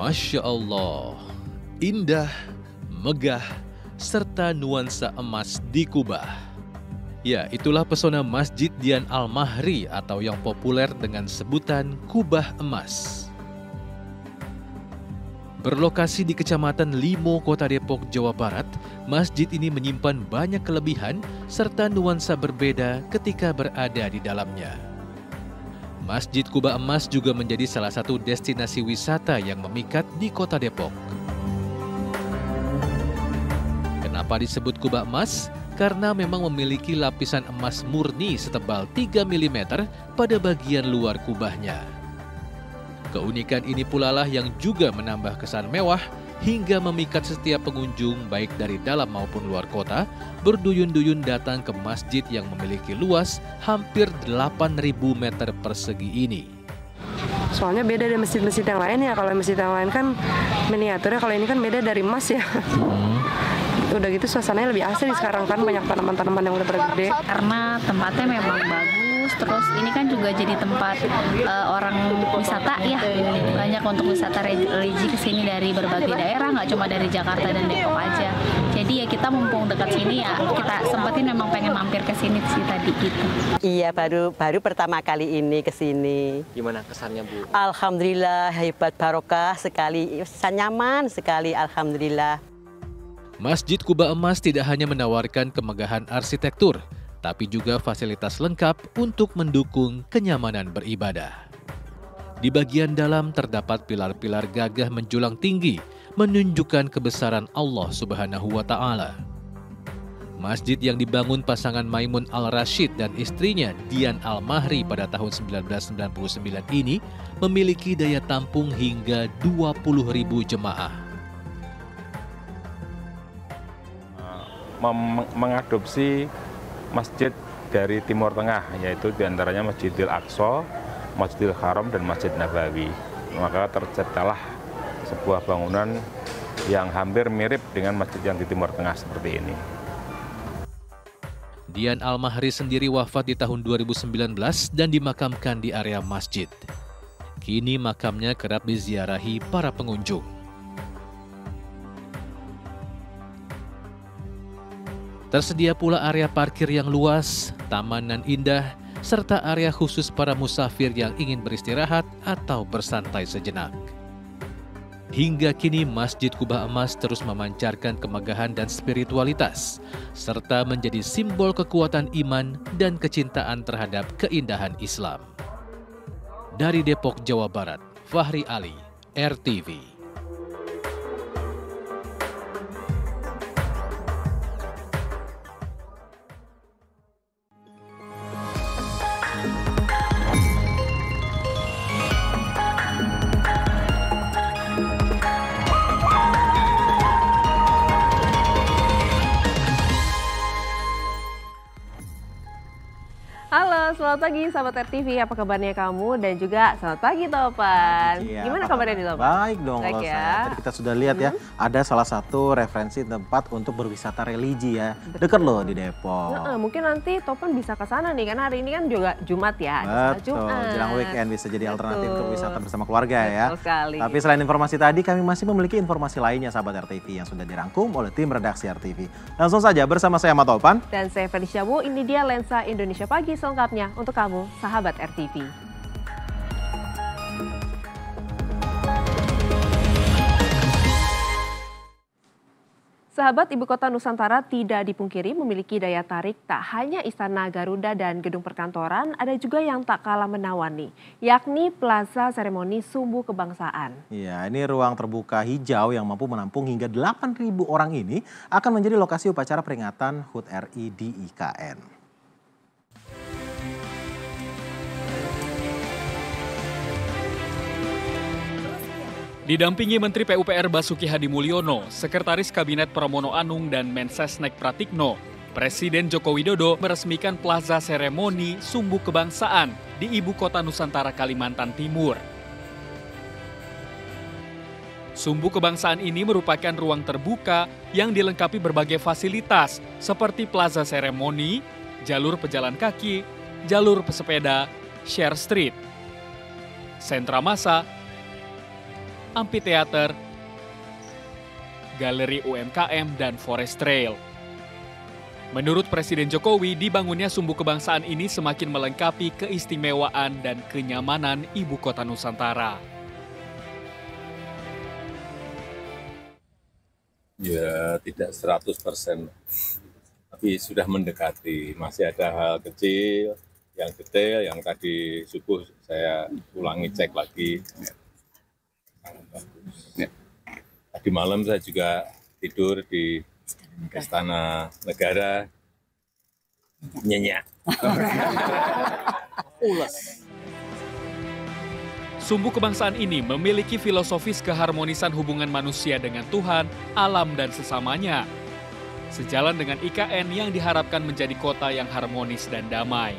Masya Allah, indah, megah, serta nuansa emas di Kubah. Ya, itulah pesona Masjid Dian Al-Mahri atau yang populer dengan sebutan Kubah Emas. Berlokasi di Kecamatan Limo, Kota Depok, Jawa Barat, masjid ini menyimpan banyak kelebihan serta nuansa berbeda ketika berada di dalamnya. Masjid Kubah Emas juga menjadi salah satu destinasi wisata yang memikat di Kota Depok. Kenapa disebut Kubah Emas? Karena memang memiliki lapisan emas murni setebal 3 mm pada bagian luar kubahnya. Keunikan ini pula lah yang juga menambah kesan mewah hingga memikat setiap pengunjung baik dari dalam maupun luar kota berduyun-duyun datang ke masjid yang memiliki luas hampir 8.000 meter persegi ini. Soalnya beda dari masjid-masjid yang lain ya. Kalau masjid yang lain kan miniaturnya, kalau ini kan beda dari emas ya. Udah gitu suasananya lebih asri sekarang kan, banyak tanaman-tanaman yang udah bergede. Karena tempatnya memang bagus, terus ini kan juga jadi tempat orang wisata ya. Banyak untuk wisata religi kesini dari berbagai daerah, nggak cuma dari Jakarta dan Depok aja. Jadi ya kita mumpung dekat sini ya, kita sempetin memang pengen mampir ke sini sih tadi gitu. Iya, baru pertama kali ini ke sini. Gimana kesannya, Bu? Alhamdulillah, hebat, barokah sekali, nyaman sekali, alhamdulillah. Masjid Kubah Emas tidak hanya menawarkan kemegahan arsitektur, tapi juga fasilitas lengkap untuk mendukung kenyamanan beribadah. Di bagian dalam terdapat pilar-pilar gagah menjulang tinggi, menunjukkan kebesaran Allah Subhanahu wa Ta'ala. Masjid yang dibangun pasangan Maimun Al-Rashid dan istrinya Dian Al-Mahri pada tahun 1999 ini memiliki daya tampung hingga 20.000 jemaah. Mengadopsi masjid dari Timur Tengah, yaitu diantaranya Masjidil Aqsa, Masjidil Haram, dan Masjid Nabawi. Maka terciptalah sebuah bangunan yang hampir mirip dengan masjid yang di Timur Tengah seperti ini. Dian Al-Mahri sendiri wafat di tahun 2019 dan dimakamkan di area masjid. Kini makamnya kerap diziarahi para pengunjung. Tersedia pula area parkir yang luas, taman nan indah, serta area khusus para musafir yang ingin beristirahat atau bersantai sejenak. Hingga kini Masjid Kubah Emas terus memancarkan kemegahan dan spiritualitas, serta menjadi simbol kekuatan iman dan kecintaan terhadap keindahan Islam. Dari Depok, Jawa Barat, Fahri Ali, RTV. Halo, selamat pagi sahabat RTV, apa kabarnya kamu? Dan juga selamat pagi Topan. Iya, Gimana kabarnya di Topan? Baik dong, Baik kalau ya. saya. Tadi kita sudah lihat ya, ada salah satu referensi tempat untuk berwisata religi ya. Dekat loh di Depok. Mungkin nanti Topan bisa ke sana nih, karena hari ini kan juga Jumat ya. Betul, jelang weekend bisa jadi alternatif untuk wisata bersama keluarga ya. Betul sekali. Tapi selain informasi tadi, kami masih memiliki informasi lainnya sahabat RTV yang sudah dirangkum oleh tim redaksi RTV. Langsung saja bersama saya Ahmad Topan. Dan saya Felicia Bu, ini dia Lensa Indonesia Pagi selengkapnya untuk kamu, sahabat RTV. Sahabat, Ibu Kota Nusantara tidak dipungkiri memiliki daya tarik tak hanya Istana Garuda dan gedung perkantoran, ada juga yang tak kalah menawan nih, yakni Plaza Seremoni Sumbu Kebangsaan. Iya, ini ruang terbuka hijau yang mampu menampung hingga 8.000 orang ini akan menjadi lokasi upacara peringatan HUT RI di IKN. Didampingi Menteri PUPR Basuki Hadi Mulyono, Sekretaris Kabinet Pramono Anung dan Mensesnek Pratikno, Presiden Joko Widodo meresmikan Plaza Seremoni Sumbu Kebangsaan di Ibu Kota Nusantara Kalimantan Timur. Sumbu Kebangsaan ini merupakan ruang terbuka yang dilengkapi berbagai fasilitas seperti Plaza Seremoni, jalur pejalan kaki, jalur pesepeda, share street, sentra massa, amphitheater, galeri UMKM, dan forest trail. Menurut Presiden Jokowi, dibangunnya Sumbu Kebangsaan ini semakin melengkapi keistimewaan dan kenyamanan Ibu Kota Nusantara. Ya, tidak 100%, tapi sudah mendekati. Masih ada hal kecil, yang detail, yang tadi subuh saya ulangi cek lagi. Tadi malam saya juga tidur di Istana Negara, nyenyak. Sumbu Kebangsaan ini memiliki filosofis keharmonisan hubungan manusia dengan Tuhan, alam, dan sesamanya. Sejalan dengan IKN yang diharapkan menjadi kota yang harmonis dan damai.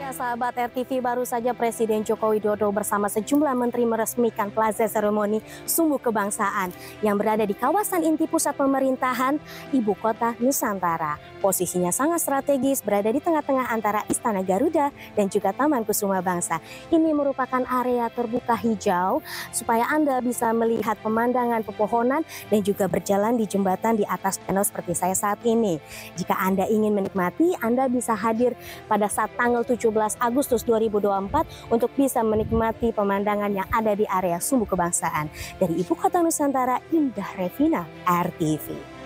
Sahabat RTV, baru saja Presiden Joko Widodo bersama sejumlah menteri meresmikan Plaza Seremoni Sumbu Kebangsaan yang berada di kawasan inti pusat pemerintahan Ibu Kota Nusantara. Posisinya sangat strategis, berada di tengah-tengah antara Istana Garuda dan juga Taman Kusuma Bangsa. Ini merupakan area terbuka hijau supaya Anda bisa melihat pemandangan pepohonan dan juga berjalan di jembatan di atas danau seperti saya saat ini. Jika Anda ingin menikmati, Anda bisa hadir pada saat tanggal 17 Agustus 2024 untuk bisa menikmati pemandangan yang ada di area Sumbu Kebangsaan. Dari Ibu Kota Nusantara, Indah Revina, RTV.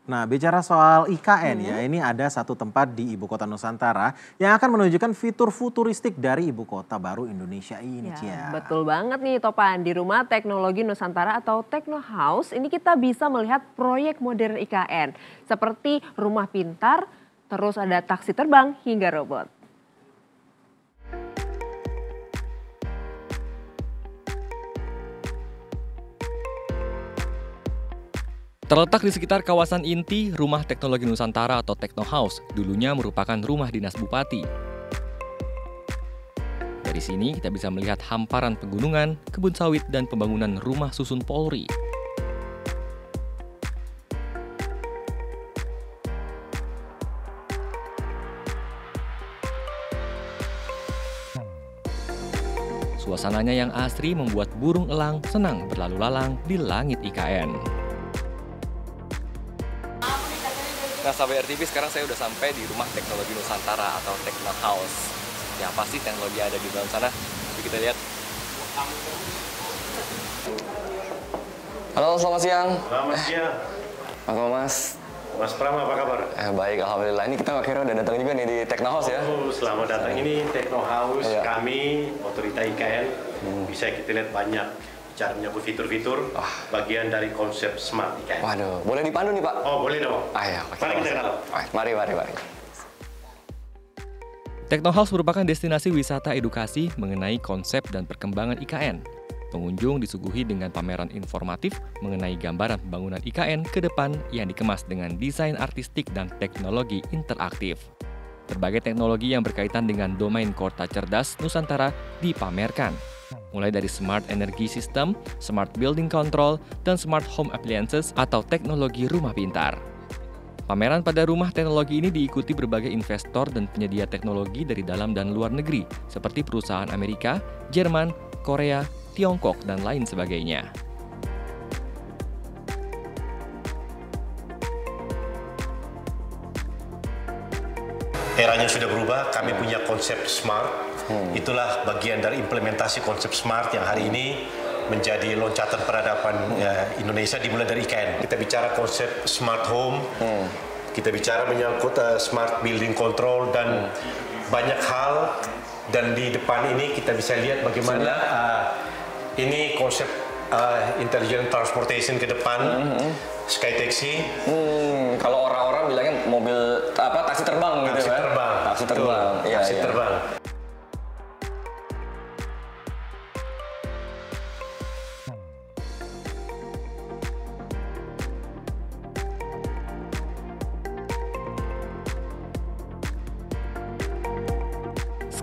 Nah, bicara soal IKN ya, ini ada satu tempat di Ibu Kota Nusantara yang akan menunjukkan fitur futuristik dari Ibu Kota baru Indonesia ini, Cia. Betul banget nih Topan, di Rumah Teknologi Nusantara atau Tekno House ini kita bisa melihat proyek modern IKN seperti rumah pintar, terus ada taksi terbang hingga robot. Terletak di sekitar kawasan inti, Rumah Teknologi Nusantara atau Tekno House dulunya merupakan rumah dinas bupati. Dari sini kita bisa melihat hamparan pegunungan, kebun sawit, dan pembangunan rumah susun Polri. Suasananya yang asri membuat burung elang senang berlalu lalang di langit IKN. Nah, sahabat RTV, sekarang saya udah sampai di Rumah Teknologi Nusantara atau Tekno House. Ya, apa sih teknologi ada di dalam sana? Yuk kita lihat. Halo, selamat siang. Selamat siang. Apa Mas? Mas Pram, apa kabar? Baik, alhamdulillah. Ini kita akhirnya udah datang juga nih di Tekno House ya. Oh, selamat datang. Ini Tekno House, kami, Otorita IKN, bisa kita lihat banyak cara menyangkut fitur-fitur, bagian dari konsep Smart IKN. Waduh, boleh dipandu nih Pak? Oh, boleh dong. Ayo, mari kita ke dalam. Mari. Tekno House merupakan destinasi wisata edukasi mengenai konsep dan perkembangan IKN. Pengunjung disuguhi dengan pameran informatif mengenai gambaran pembangunan IKN ke depan yang dikemas dengan desain artistik dan teknologi interaktif. Berbagai teknologi yang berkaitan dengan domain kota cerdas Nusantara dipamerkan, mulai dari Smart Energy System, Smart Building Control, dan Smart Home Appliances atau teknologi rumah pintar. Pameran pada rumah teknologi ini diikuti berbagai investor dan penyedia teknologi dari dalam dan luar negeri, seperti perusahaan Amerika, Jerman, Korea, Tiongkok, dan lain sebagainya. Eranya sudah berubah, kami punya konsep Smart. Itulah bagian dari implementasi konsep Smart yang hari ini menjadi loncatan peradaban Indonesia dimulai dari IKN. Kita bicara konsep Smart Home, kita bicara menyangkut Smart Building Control dan banyak hal. Dan di depan ini kita bisa lihat bagaimana ini konsep intelligent transportation ke depan, sky taxi. Kalau orang-orang bilangnya mobil taksi terbang gitu kan? Taksi terbang. Taksi terbang.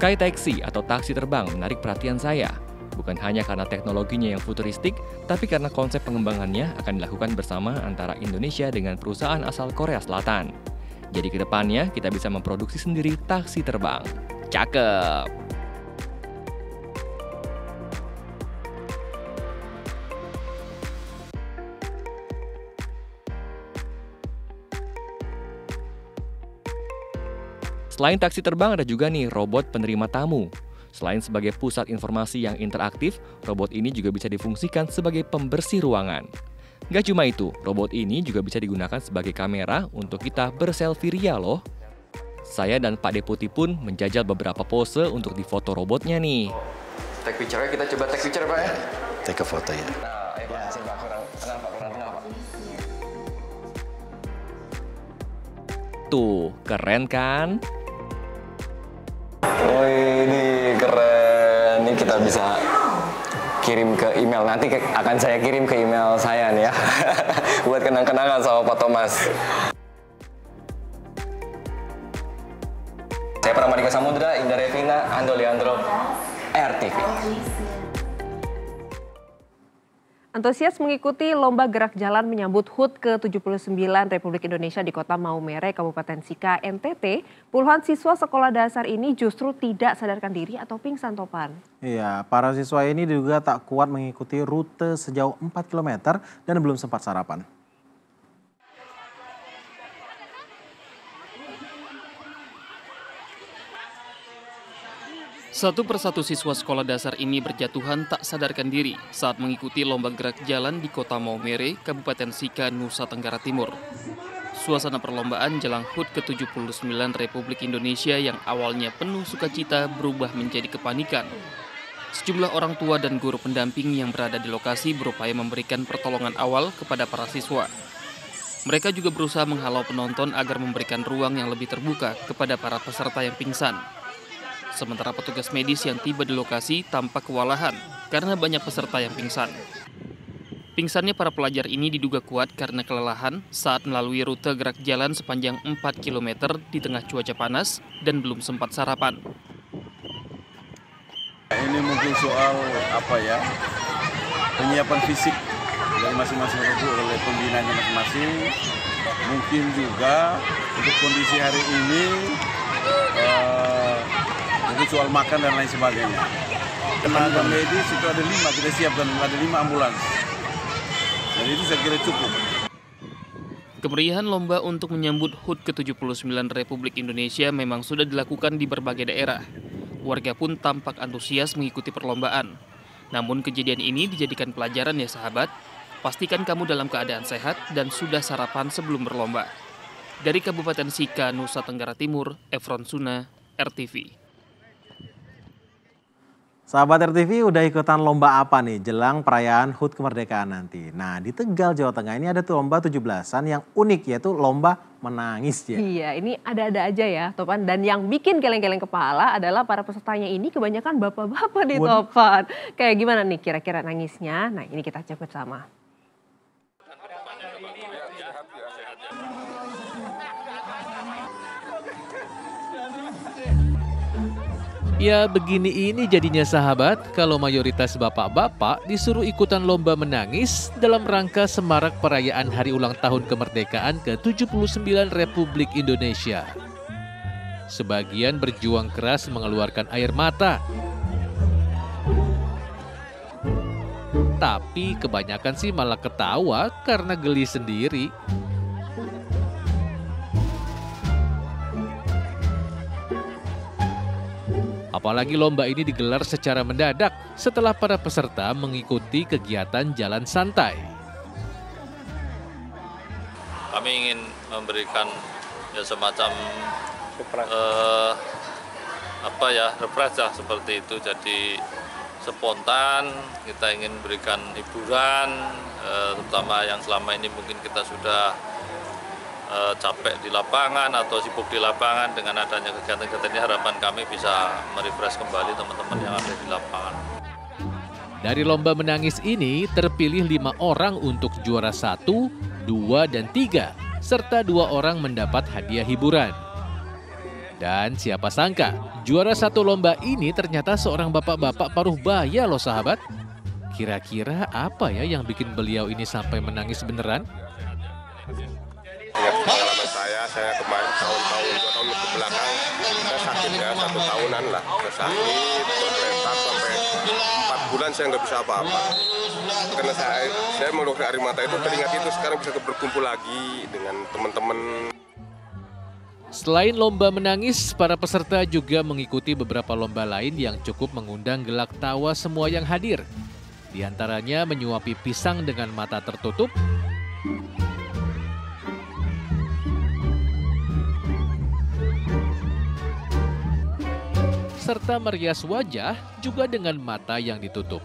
Sky Taxi atau taksi terbang menarik perhatian saya. Bukan hanya karena teknologinya yang futuristik, tapi karena konsep pengembangannya akan dilakukan bersama antara Indonesia dengan perusahaan asal Korea Selatan. Jadi kedepannya kita bisa memproduksi sendiri taksi terbang. Cakep! Selain taksi terbang, ada juga nih robot penerima tamu. Selain sebagai pusat informasi yang interaktif, robot ini juga bisa difungsikan sebagai pembersih ruangan. Gak cuma itu, robot ini juga bisa digunakan sebagai kamera untuk kita berselfie ria loh. Saya dan Pak Deputi pun menjajal beberapa pose untuk difoto robotnya nih. Take picture-nya, kita coba take picture Pak ya? Take a foto ya. Nah, ayo Pak, sini Pak, kurang tengah Pak. Tuh, keren kan? Oh ini keren, ini kita bisa kirim ke email, nanti akan saya kirim ke email saya nih ya, buat kenang-kenangan sama Pak Thomas. Saya Pramodika Samudra, Indah Revina, Ando Leandro, RTV. Antusias mengikuti lomba gerak jalan menyambut HUT ke-79 Republik Indonesia di Kota Maumere, Kabupaten Sika, NTT. Puluhan siswa sekolah dasar ini justru tidak sadarkan diri atau pingsan, Topan. Iya, para siswa ini juga tak kuat mengikuti rute sejauh 4 km dan belum sempat sarapan. Satu persatu siswa sekolah dasar ini berjatuhan tak sadarkan diri saat mengikuti lomba gerak jalan di Kota Maumere, Kabupaten Sika, Nusa Tenggara Timur. Suasana perlombaan jelang HUT ke-79 Republik Indonesia yang awalnya penuh sukacita berubah menjadi kepanikan. Sejumlah orang tua dan guru pendamping yang berada di lokasi berupaya memberikan pertolongan awal kepada para siswa. Mereka juga berusaha menghalau penonton agar memberikan ruang yang lebih terbuka kepada para peserta yang pingsan. Sementara petugas medis yang tiba di lokasi tampak kewalahan karena banyak peserta yang pingsan. Pingsannya para pelajar ini diduga kuat karena kelelahan saat melalui rute gerak jalan sepanjang 4 km di tengah cuaca panas dan belum sempat sarapan. Ini mungkin soal penyiapan fisik dari masing-masing oleh pembinanya masing-masing. Mungkin juga untuk kondisi hari ini mungkin soal makan dan lain sebagainya. Tenaga medis itu ada 5, kita siapkan ada 5 ambulans. Jadi itu saya kira cukup. Kemeriahan lomba untuk menyambut HUT ke-79 Republik Indonesia memang sudah dilakukan di berbagai daerah. Warga pun tampak antusias mengikuti perlombaan. Namun kejadian ini dijadikan pelajaran ya sahabat. Pastikan kamu dalam keadaan sehat dan sudah sarapan sebelum berlomba. Dari Kabupaten Sika, Nusa Tenggara Timur, Efron Suna, RTV. Sahabat RTV udah ikutan lomba apa nih jelang perayaan HUT kemerdekaan nanti? Nah di Tegal, Jawa Tengah ini ada tuh lomba 17-an yang unik yaitu lomba menangis ya. Iya ini ada-ada aja ya Topan, dan yang bikin geleng-geleng kepala adalah para pesertanya ini kebanyakan bapak-bapak di Topan. Kayak gimana nih kira-kira nangisnya? Nah ini kita cek bersama. Ya begini ini jadinya sahabat kalau mayoritas bapak-bapak disuruh ikutan lomba menangis dalam rangka semarak perayaan Hari Ulang Tahun Kemerdekaan ke-79 Republik Indonesia. Sebagian berjuang keras mengeluarkan air mata. Tapi kebanyakan sih malah ketawa karena geli sendiri. Apalagi lomba ini digelar secara mendadak setelah para peserta mengikuti kegiatan jalan santai. Kami ingin memberikan ya semacam refresh ya seperti itu. Jadi spontan kita ingin berikan hiburan, terutama yang selama ini mungkin kita sudah capek di lapangan atau sibuk di lapangan. Dengan adanya kegiatan-kegiatan ini harapan kami bisa merefresh kembali teman-teman yang ada di lapangan. Dari lomba menangis ini terpilih 5 orang untuk juara 1, 2, dan 3, serta 2 orang mendapat hadiah hiburan. Dan siapa sangka juara 1 lomba ini ternyata seorang bapak-bapak paruh baya loh sahabat. Kira-kira apa ya yang bikin beliau ini sampai menangis beneran? Ya, pengalaman saya saya kemarin tahun-tahun 2 tahun ke belakang saya sakit ya 1 tahunan lah, saya sakit berletak sampai 4 bulan saya nggak bisa apa-apa. Karena saya mau dokter air mata itu teringat itu sekarang bisa berkumpul lagi dengan teman-teman. Selain lomba menangis, para peserta juga mengikuti beberapa lomba lain yang cukup mengundang gelak tawa semua yang hadir. Di antaranya menyuapi pisang dengan mata tertutup, serta merias wajah juga dengan mata yang ditutup.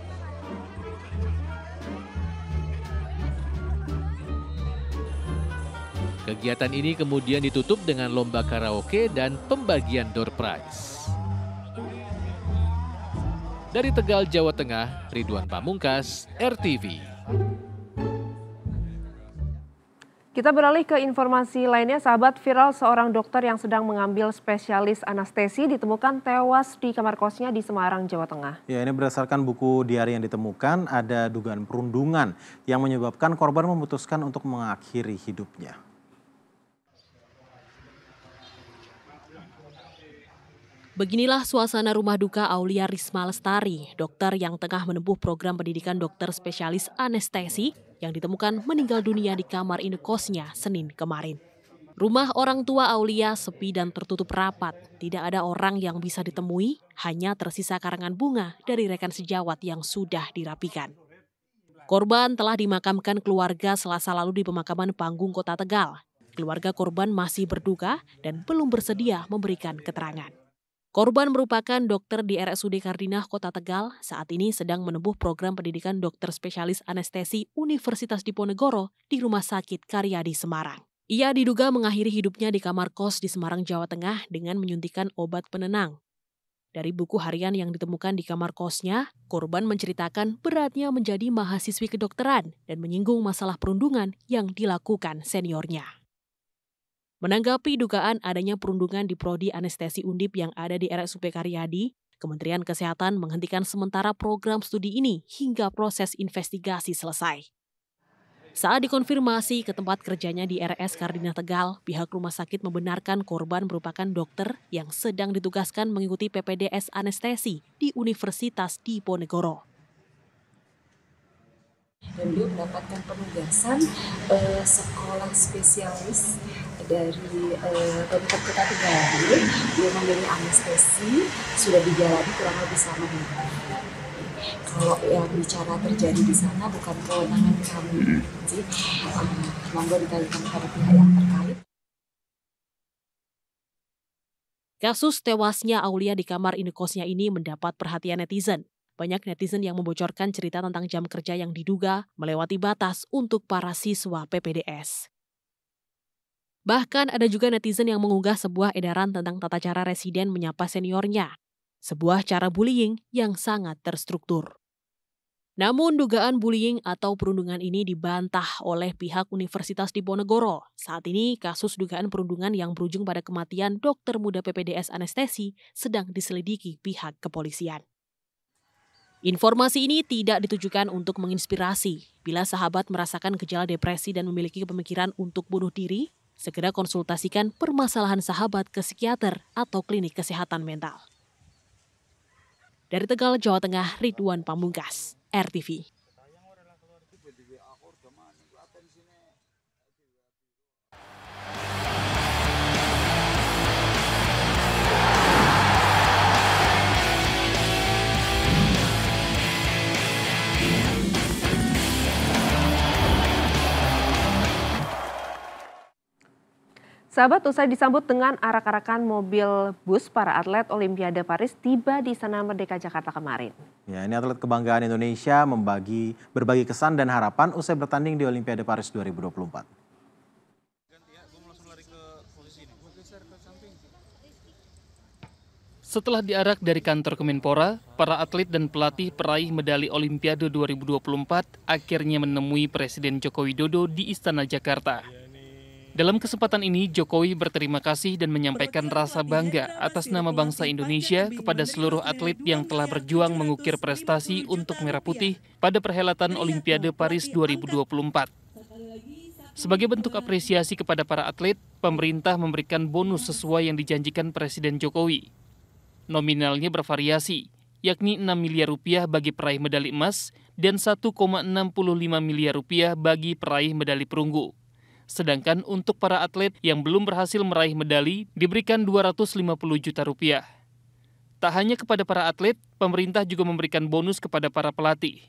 Kegiatan ini kemudian ditutup dengan lomba karaoke dan pembagian door prize. Dari Tegal, Jawa Tengah, Ridwan Pamungkas, RTV. Kita beralih ke informasi lainnya, sahabat. Viral seorang dokter yang sedang mengambil spesialis anestesi ditemukan tewas di kamar kosnya di Semarang, Jawa Tengah. Ya, ini berdasarkan buku diari yang ditemukan, ada dugaan perundungan yang menyebabkan korban memutuskan untuk mengakhiri hidupnya. Beginilah suasana rumah duka Aulia Risma Lestari, dokter yang tengah menempuh program pendidikan dokter spesialis anestesi yang ditemukan meninggal dunia di kamar indekosnya Senin kemarin. Rumah orang tua Aulia sepi dan tertutup rapat. Tidak ada orang yang bisa ditemui, hanya tersisa karangan bunga dari rekan sejawat yang sudah dirapikan. Korban telah dimakamkan keluarga Selasa lalu di pemakaman Panggung, Kota Tegal. Keluarga korban masih berduka dan belum bersedia memberikan keterangan. Korban merupakan dokter di RSUD Kardinah, Kota Tegal, saat ini sedang menempuh program pendidikan dokter spesialis anestesi Universitas Diponegoro di Rumah Sakit Karyadi, Semarang. Ia diduga mengakhiri hidupnya di kamar kos di Semarang, Jawa Tengah dengan menyuntikkan obat penenang. Dari buku harian yang ditemukan di kamar kosnya, korban menceritakan beratnya menjadi mahasiswi kedokteran dan menyinggung masalah perundungan yang dilakukan seniornya. Menanggapi dugaan adanya perundungan di Prodi Anestesi Undip yang ada di RSUP Karyadi, Kementerian Kesehatan menghentikan sementara program studi ini hingga proses investigasi selesai. Saat dikonfirmasi ke tempat kerjanya di RS Kardinah Tegal, pihak rumah sakit membenarkan korban merupakan dokter yang sedang ditugaskan mengikuti PPDS Anestesi di Universitas Diponegoro. Dan beliau mendapatkan penugasan sekolah spesialis dari Pemkab Kota Tegal. Beliau memilih anestesi, sudah dijalani kurang lebih selama 2 tahun. Kalau yang bicara terjadi di sana bukan kewenangan kami, jadi monggo ditanyakan kepada pihak yang terkait. Kasus tewasnya Aulia di kamar indekosnya ini mendapat perhatian netizen. Banyak netizen yang membocorkan cerita tentang jam kerja yang diduga melewati batas untuk para siswa PPDS. Bahkan ada juga netizen yang mengunggah sebuah edaran tentang tata cara residen menyapa seniornya. Sebuah cara bullying yang sangat terstruktur. Namun dugaan bullying atau perundungan ini dibantah oleh pihak Universitas Diponegoro. Saat ini kasus dugaan perundungan yang berujung pada kematian dokter muda PPDS Anestesi sedang diselidiki pihak kepolisian. Informasi ini tidak ditujukan untuk menginspirasi. Bila sahabat merasakan gejala depresi dan memiliki pemikiran untuk bunuh diri, segera konsultasikan permasalahan sahabat ke psikiater atau klinik kesehatan mental. Dari Tegal, Jawa Tengah, Ridwan Pamungkas, RTV. Sahabat, usai disambut dengan arak-arakan mobil bus, para atlet Olimpiade Paris tiba di Sana Merdeka Jakarta kemarin. Ya, ini atlet kebanggaan Indonesia berbagi kesan dan harapan usai bertanding di Olimpiade Paris 2024. Setelah diarak dari kantor Kemenpora, para atlet dan pelatih peraih medali Olimpiade 2024 akhirnya menemui Presiden Joko Widodo di Istana Jakarta. Dalam kesempatan ini, Jokowi berterima kasih dan menyampaikan rasa bangga atas nama bangsa Indonesia kepada seluruh atlet yang telah berjuang mengukir prestasi untuk Merah Putih pada perhelatan Olimpiade Paris 2024. Sebagai bentuk apresiasi kepada para atlet, pemerintah memberikan bonus sesuai yang dijanjikan Presiden Jokowi. Nominalnya bervariasi, yakni 6 miliar rupiah bagi peraih medali emas dan 1,65 miliar rupiah bagi peraih medali perunggu. Sedangkan untuk para atlet yang belum berhasil meraih medali diberikan 250 juta rupiah. Tak hanya kepada para atlet, pemerintah juga memberikan bonus kepada para pelatih.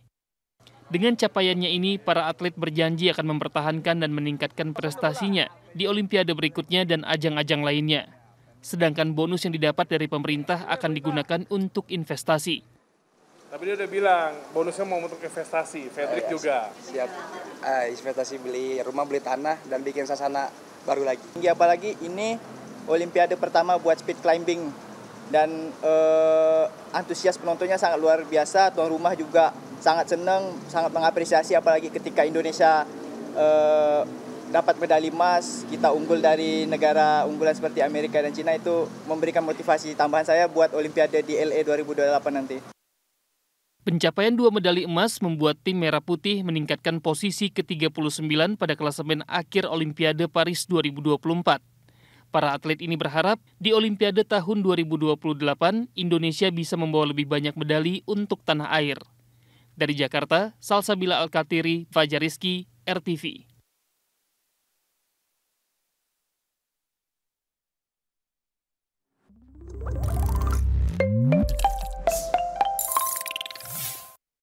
Dengan capaiannya ini, para atlet berjanji akan mempertahankan dan meningkatkan prestasinya di Olimpiade berikutnya dan ajang-ajang lainnya. Sedangkan bonus yang didapat dari pemerintah akan digunakan untuk investasi. Tapi dia udah bilang bonusnya mau untuk investasi, Fredrik juga. Siap, investasi beli rumah, beli tanah, dan bikin sasana baru lagi. Apalagi ini Olimpiade pertama buat speed climbing. Dan antusias penontonnya sangat luar biasa, tuan rumah juga sangat senang, sangat mengapresiasi apalagi ketika Indonesia dapat medali emas, kita unggul dari negara unggulan seperti Amerika dan Cina, itu memberikan motivasi tambahan saya buat Olimpiade di LA 2028 nanti. Pencapaian 2 medali emas membuat tim Merah Putih meningkatkan posisi ke-39 pada klasemen akhir Olimpiade Paris 2024. Para atlet ini berharap di Olimpiade tahun 2028, Indonesia bisa membawa lebih banyak medali untuk tanah air. Dari Jakarta, Salsabila Al-Katiri, Fajar Rizky, RTV.